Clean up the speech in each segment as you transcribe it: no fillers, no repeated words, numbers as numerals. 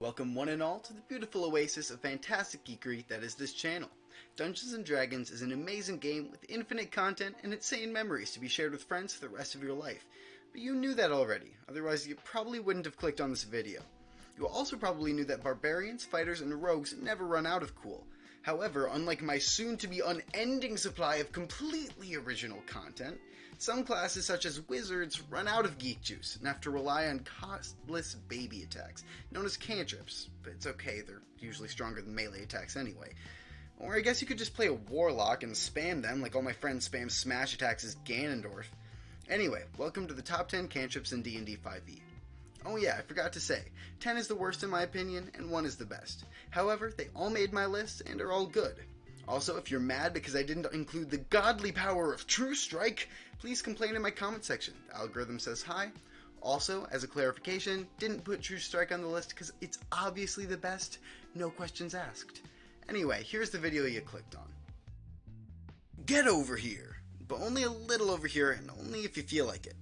Welcome one and all to the beautiful oasis of fantastic geekery that is this channel. Dungeons & Dragons is an amazing game with infinite content and insane memories to be shared with friends for the rest of your life. But you knew that already, otherwise you probably wouldn't have clicked on this video. You also probably knew that barbarians, fighters, and rogues never run out of cool. However, unlike my soon-to-be unending supply of completely original content, some classes such as wizards run out of geek juice and have to rely on costless baby attacks, known as cantrips, but it's okay, they're usually stronger than melee attacks anyway. Or I guess you could just play a warlock and spam them like all my friends spam smash attacks as Ganondorf. Anyway, welcome to the top 10 cantrips in D&D 5e. Oh yeah, I forgot to say, 10 is the worst in my opinion, and 1 is the best. However, they all made my list, and are all good. Also, if you're mad because I didn't include the godly power of True Strike, please complain in my comment section. The algorithm says hi. Also, as a clarification, didn't put True Strike on the list because it's obviously the best, no questions asked. Anyway, here's the video you clicked on. Get over here! But only a little over here, and only if you feel like it.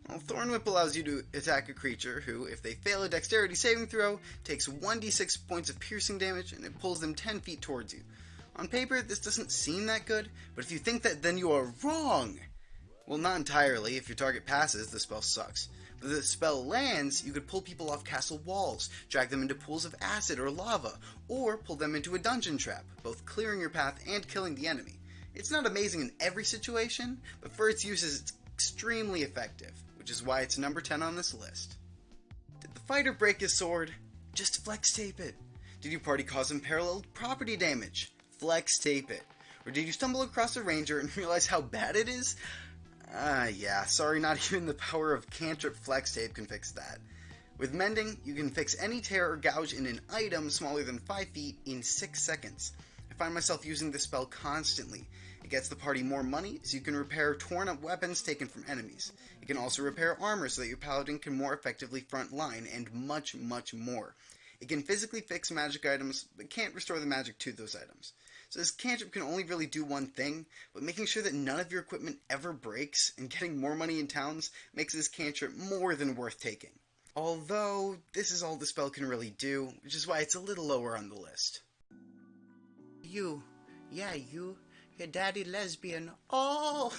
Well, Thorn Whip allows you to attack a creature who, if they fail a dexterity saving throw, takes 1d6 points of piercing damage and it pulls them 10 feet towards you. On paper, this doesn't seem that good, but if you think that, then you are wrong! Well, not entirely. If your target passes, the spell sucks. But if the spell lands, you could pull people off castle walls, drag them into pools of acid or lava, or pull them into a dungeon trap, both clearing your path and killing the enemy. It's not amazing in every situation, but for its uses, it's extremely effective, which is why it's number 10 on this list. Did the fighter break his sword? Just flex tape it. Did your party cause unparalleled property damage? Flex tape it. Or did you stumble across a ranger and realize how bad it is? Yeah, sorry, not even the power of cantrip flex tape can fix that. With mending, you can fix any tear or gouge in an item smaller than 5 feet in 6 seconds. I find myself using this spell constantly. It gets the party more money, so you can repair torn up weapons taken from enemies. It can also repair armor so that your paladin can more effectively front line, and much, much more. It can physically fix magic items, but can't restore the magic to those items. So this cantrip can only really do one thing, but making sure that none of your equipment ever breaks and getting more money in towns makes this cantrip more than worth taking. Although, this is all the spell can really do, which is why it's a little lower on the list. You. Your daddy lesbian. Oh!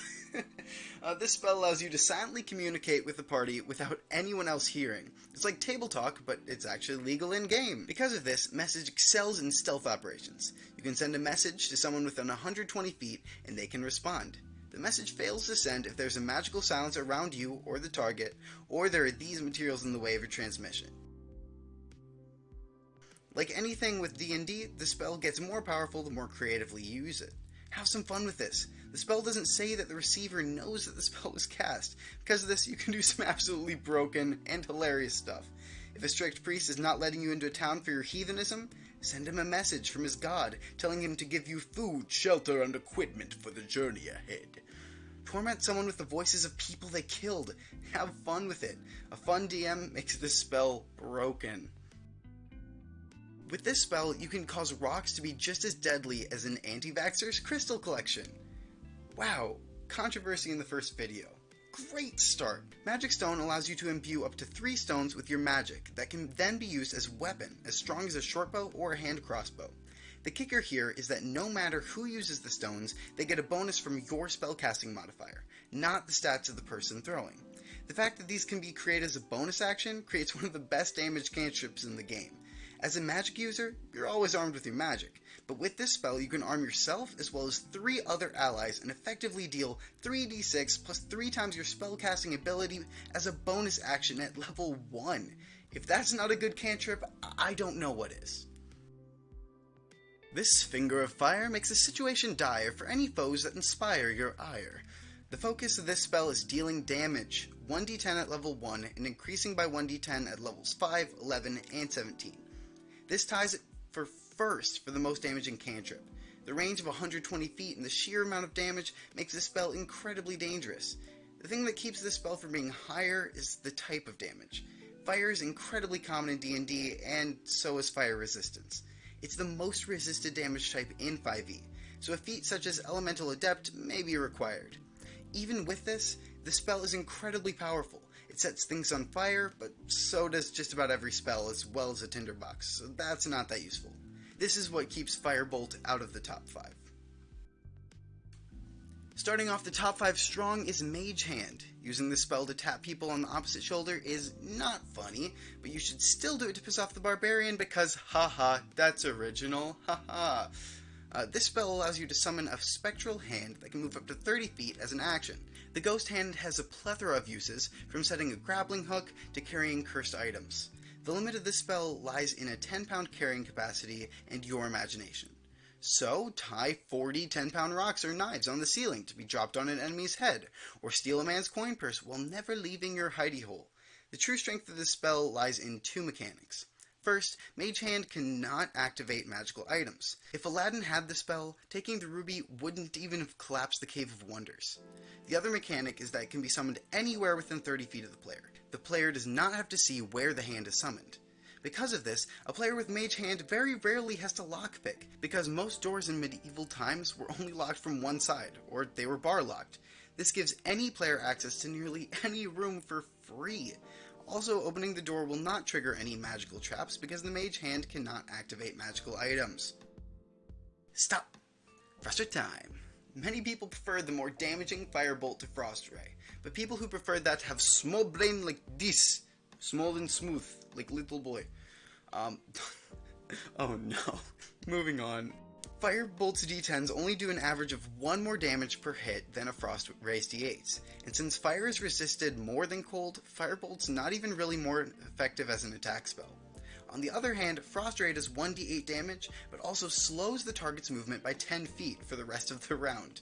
This spell allows you to silently communicate with the party without anyone else hearing. It's like table talk, but it's actually legal in-game. Because of this, message excels in stealth operations. You can send a message to someone within 120 feet, and they can respond. The message fails to send if there's a magical silence around you or the target, or there are these materials in the way of your transmission. Like anything with D&D, the spell gets more powerful the more creatively you use it. Have some fun with this. The spell doesn't say that the receiver knows that the spell was cast. Because of this, you can do some absolutely broken and hilarious stuff. If a strict priest is not letting you into a town for your heathenism, send him a message from his god telling him to give you food, shelter, and equipment for the journey ahead. Torment someone with the voices of people they killed. Have fun with it. A fun DM makes this spell broken. With this spell, you can cause rocks to be just as deadly as an anti-vaxxer's crystal collection. Wow, controversy in the first video. Great start! Magic Stone allows you to imbue up to 3 stones with your magic that can then be used as a weapon, as strong as a shortbow or a hand crossbow. The kicker here is that no matter who uses the stones, they get a bonus from your spellcasting modifier, not the stats of the person throwing. The fact that these can be created as a bonus action creates one of the best damage cantrips in the game. As a magic user, you're always armed with your magic, but with this spell you can arm yourself as well as 3 other allies and effectively deal 3d6 plus 3 times your spellcasting ability as a bonus action at level 1. If that's not a good cantrip, I don't know what is. This Finger of Fire makes the situation dire for any foes that inspire your ire. The focus of this spell is dealing damage, 1d10 at level 1 and increasing by 1d10 at levels 5, 11, and 17. This ties it for first for the most damaging cantrip. The range of 120 feet and the sheer amount of damage makes this spell incredibly dangerous. The thing that keeps this spell from being higher is the type of damage. Fire is incredibly common in D&D, and so is fire resistance. It's the most resisted damage type in 5e, so a feat such as Elemental Adept may be required. Even with this, the spell is incredibly powerful. It sets things on fire, but so does just about every spell as well as a tinderbox, so that's not that useful. This is what keeps Firebolt out of the top 5. Starting off the top 5 strong is Mage Hand. Using this spell to tap people on the opposite shoulder is not funny, but you should still do it to piss off the barbarian because haha, that's original, haha. This spell allows you to summon a spectral hand that can move up to 30 feet as an action. The ghost hand has a plethora of uses, from setting a grappling hook to carrying cursed items. The limit of this spell lies in a 10-pound carrying capacity and your imagination. So, tie 40 10-pound rocks or knives on the ceiling to be dropped on an enemy's head, or steal a man's coin purse while never leaving your hidey hole. The true strength of this spell lies in 2 mechanics. First, Mage Hand cannot activate magical items. If Aladdin had the spell, taking the ruby wouldn't even have collapsed the Cave of Wonders. The other mechanic is that it can be summoned anywhere within 30 feet of the player. The player does not have to see where the hand is summoned. Because of this, a player with Mage Hand very rarely has to lockpick, because most doors in medieval times were only locked from one side, or they were bar locked. This gives any player access to nearly any room for free. Also, opening the door will not trigger any magical traps because the Mage Hand cannot activate magical items. Stop! Frustrate time. Many people prefer the more damaging Firebolt to Frost Ray, but people who prefer that have small brain like this. Small and smooth, like little boy. Oh no. Moving on. Firebolt's D10s only do an average of 1 more damage per hit than a Frost Ray's D8s, and since fire is resisted more than cold, Firebolt's not even really more effective as an attack spell. On the other hand, Frost Ray does 1d8 damage, but also slows the target's movement by 10 feet for the rest of the round.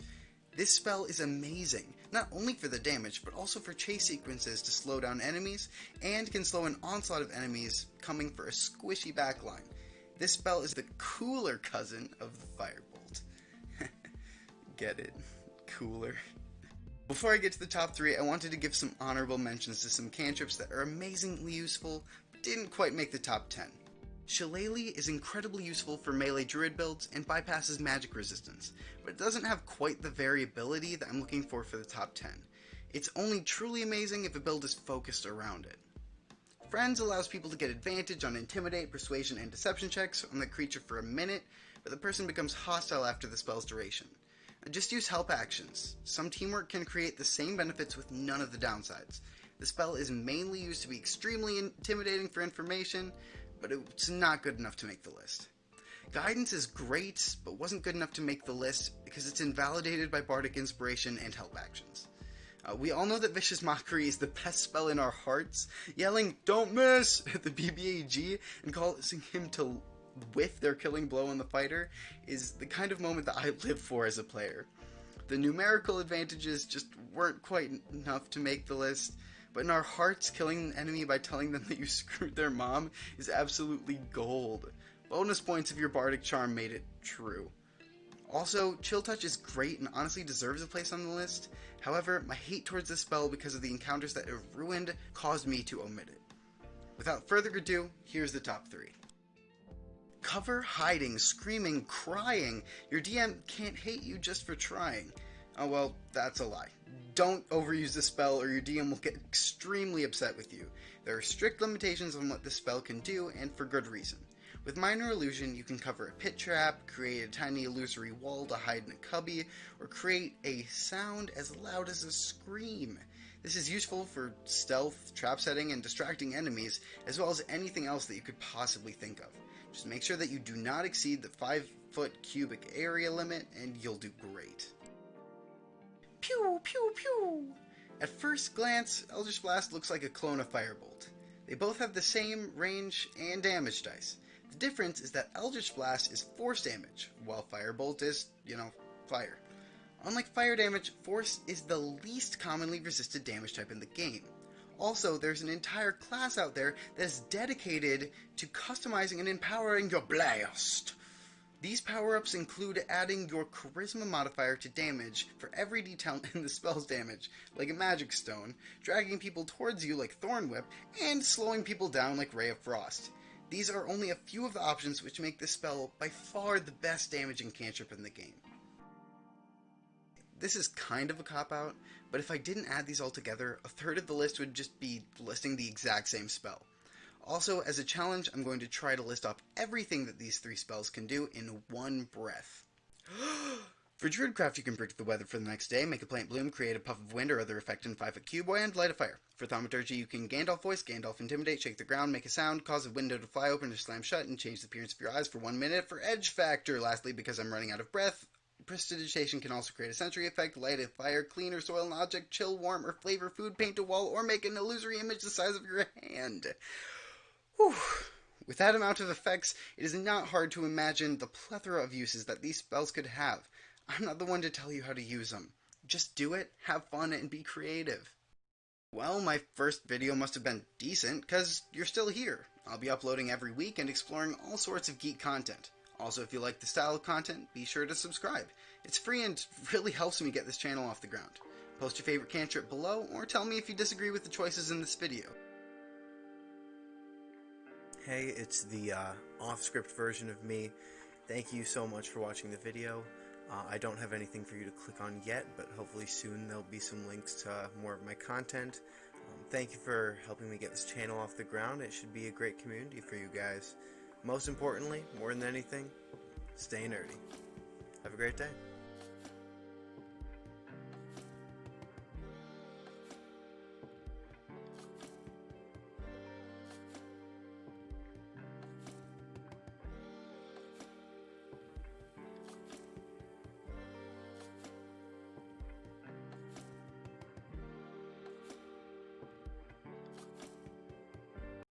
This spell is amazing, not only for the damage, but also for chase sequences to slow down enemies, and can slow an onslaught of enemies coming for a squishy backline. This spell is the cooler cousin of the Firebolt. Get it? Cooler. Before I get to the top 3, I wanted to give some honorable mentions to some cantrips that are amazingly useful, but didn't quite make the top 10. Shillelagh is incredibly useful for melee druid builds and bypasses magic resistance, but it doesn't have quite the variability that I'm looking for the top 10. It's only truly amazing if a build is focused around it. Friends allows people to get advantage on intimidate, persuasion, and deception checks on the creature for a minute, but the person becomes hostile after the spell's duration. Just use help actions. Some teamwork can create the same benefits with none of the downsides. The spell is mainly used to be extremely intimidating for information, but it's not good enough to make the list. Guidance is great, but wasn't good enough to make the list because it's invalidated by Bardic Inspiration and help actions. We all know that Vicious Mockery is the best spell in our hearts. Yelling, "Don't miss!" at the BBAG and causing him to whiff their killing blow on the fighter is the kind of moment that I live for as a player. The numerical advantages just weren't quite enough to make the list, but in our hearts, killing an enemy by telling them that you screwed their mom is absolutely gold. Bonus points if your Bardic Charm made it true. Also, Chill Touch is great and honestly deserves a place on the list. However, my hate towards this spell because of the encounters that it ruined caused me to omit it. Without further ado, here's the top 3. Cover, hiding, screaming, crying. Your DM can't hate you just for trying. Oh well, that's a lie. Don't overuse the spell or your DM will get extremely upset with you. There are strict limitations on what this spell can do, and for good reason. With Minor Illusion, you can cover a pit trap, create a tiny illusory wall to hide in a cubby, or create a sound as loud as a scream. This is useful for stealth, trap setting, and distracting enemies, as well as anything else that you could possibly think of. Just make sure that you do not exceed the 5-foot cubic area limit, and you'll do great. Pew, pew, pew! At first glance, Eldritch Blast looks like a clone of Firebolt. They both have the same range and damage dice. The difference is that Eldritch Blast is force damage, while Firebolt is, fire. Unlike fire damage, force is the least commonly resisted damage type in the game. Also, there's an entire class out there that is dedicated to customizing and empowering your blast. These power-ups include adding your charisma modifier to damage for every detail in the spell's damage, like a magic stone, dragging people towards you like Thorn Whip, and slowing people down like Ray of Frost. These are only a few of the options which make this spell by far the best damaging cantrip in the game. This is kind of a cop-out, but if I didn't add these all together, a third of the list would just be listing the exact same spell. Also, as a challenge, I'm going to try to list off everything that these 3 spells can do in one breath. For Druidcraft, you can predict the weather for the next day, make a plant bloom, create a puff of wind or other effect in 5-foot cube, and light a fire. For Thaumaturgy, you can Gandalf voice, Gandalf intimidate, shake the ground, make a sound, cause a window to fly open or slam shut, and change the appearance of your eyes for 1 minute. For Edge Factor, lastly, because I'm running out of breath, Prestidigitation can also create a sensory effect, light a fire, clean or soil an object, chill, warm, or flavor food, paint a wall, or make an illusory image the size of your hand. Whew. With that amount of effects, it is not hard to imagine the plethora of uses that these spells could have. I'm not the one to tell you how to use them. Just do it, have fun, and be creative. Well, my first video must have been decent, because you're still here. I'll be uploading every week and exploring all sorts of geek content. Also, if you like the style of content, be sure to subscribe. It's free and really helps me get this channel off the ground. Post your favorite cantrip below, or tell me if you disagree with the choices in this video. Hey, it's the off-script version of me. Thank you so much for watching the video. I don't have anything for you to click on yet, but hopefully soon there'll be some links to more of my content. Thank you for helping me get this channel off the ground. It should be a great community for you guys. Most importantly, more than anything, stay nerdy. Have a great day.